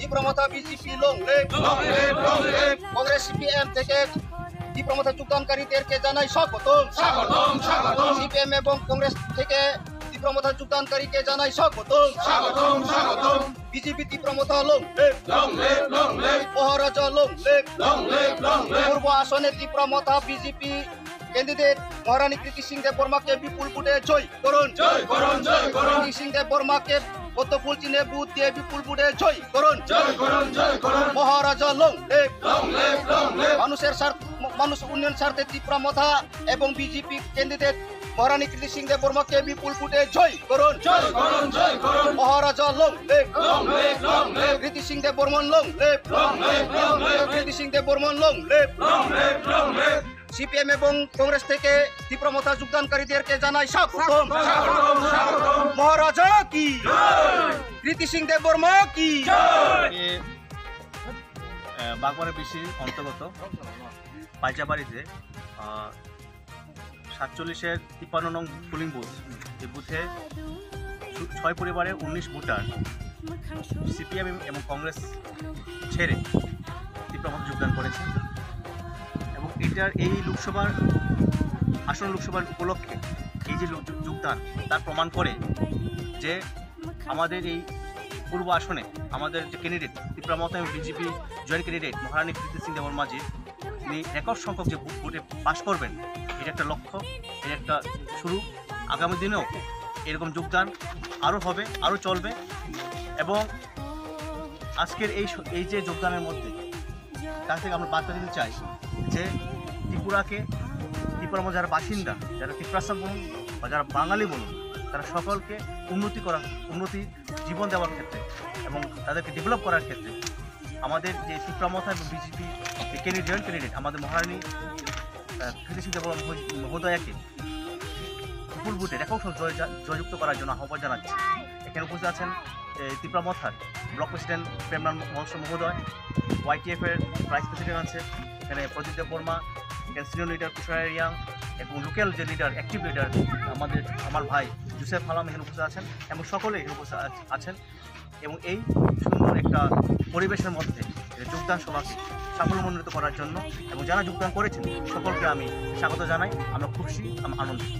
তীব্রমথা BJP long live Congress CPM থেকে তীব্রমথা যোগদানকারীদেরকে জানাই স্বাগতম। সিপিএম এবং কংগ্রেস থেকে তীব্রমথা যোগদানকারীকে জানাই স্বাগতম। বিজেপি তীব্রমথা লং লিভ মহারাজা লং লিভ পূর্ব আসনে তীব্রমথা বিজেপি ক্যান্ডিডেট মহারানী কৃতি সিং দেব বর্মাকে বিপুল ভোটে জয় করুন। কৃতি সিং দেব বর্মাকে পদ্মফুল চিহ্নে বুথ দিয়ে বিপুল ভোটে জয় করুন। মহারাজা লং লিভ মানুষ উন্নয়ন স্বার্থে তীব্রমথা এবং বিজেপি ক্যান্ডিডেট মহারানী কৃতি সিং দেব বর্মাকে বিপুল ভোটে জয় করুন। মহারাজা লং লিভ কৃতি সিং দেব বর্মন লং লিভ কৃতি সিং দেব বর্মন লং লিভ। সিপিএম এবং কংগ্রেস থেকে তীব্রমথা যোগদানকারীদেরকে জানাই স্বাগতম। মহারাজা কি কৃতি সিং দেব বর্মা কি। বাগমারা বিসির অন্তর্গত পাইচাবাড়িতে 47-এর 53 নং পোলিং বুথ, এই বুথে 6 পরিবারের 19 ভোটার সিপিএম এবং কংগ্রেস ছেড়ে তীব্রমথা যোগদান করেছে এবং এটার এই লোকসভার উপলক্ষে এই যে যোগদান তার প্রমাণ করে যে আমাদের এই পূর্ব আসনে আমাদের যে ক্যান্ডিডেট তীব্রমথা এবং বিজেপি জয়েন্ট ক্যান্ডিডেট মহারানী কৃতি সিং দেব বর্মাজি তিনি রেকর্ড সংখ্যক যে ভোটে পাশ করবেন, এটা একটা লক্ষ্য, এর একটা শুরু। আগামী দিনেও এরকম যোগদান আরও হবে, আরও চলবে এবং আজকের এই যে যোগদানের মধ্যে তার থেকে আমরা বার্তা দিতে চাই যে ত্রিপুরার যারা বাসিন্দা, যারা ত্রিপুরাসাম বলুন বা যারা বাঙালি বলুন, তারা সকলকে উন্নতি জীবন দেওয়ার ক্ষেত্রে এবং তাদেরকে ডেভেলপ করার ক্ষেত্রে আমাদের যে তীব্রমথা এবং বিজেপি জয়েন্ট ক্যান্ডিডেট আমাদের মহারানী কৃতি সিং দেব মহোদয়াকে বিপুল ভোটে রেকর্ড জয়যুক্ত করার জন্য আহ্বান জানাচ্ছি। এখানে উপস্থিত আছেন তীব্রমথার ব্লক প্রেসিডেন্ট প্রেমনাথ মহোদয়, YTF-এর ভাইস প্রেসিডেন্ট আছে এখানে প্রদীপ দেব বর্মা, এখানে সিনিয়র লিডার কুশার রিয়াং এবং লোকাল যে লিডার অ্যাক্টিভ লিডার আমার ভাই জুসেফ হালাম এখানে উপস্থিত আছেন এবং সকলে এখানে উপস্থিত আছেন এবং এই সুন্দর একটা পরিবেশের মধ্যে যোগদান সভাকে সাফল্যমণ্ডিত করার জন্য এবং যারা যোগদান করেছেন সকলকে আমি স্বাগত জানাই। আমরা খুশি, আমরা আনন্দিত।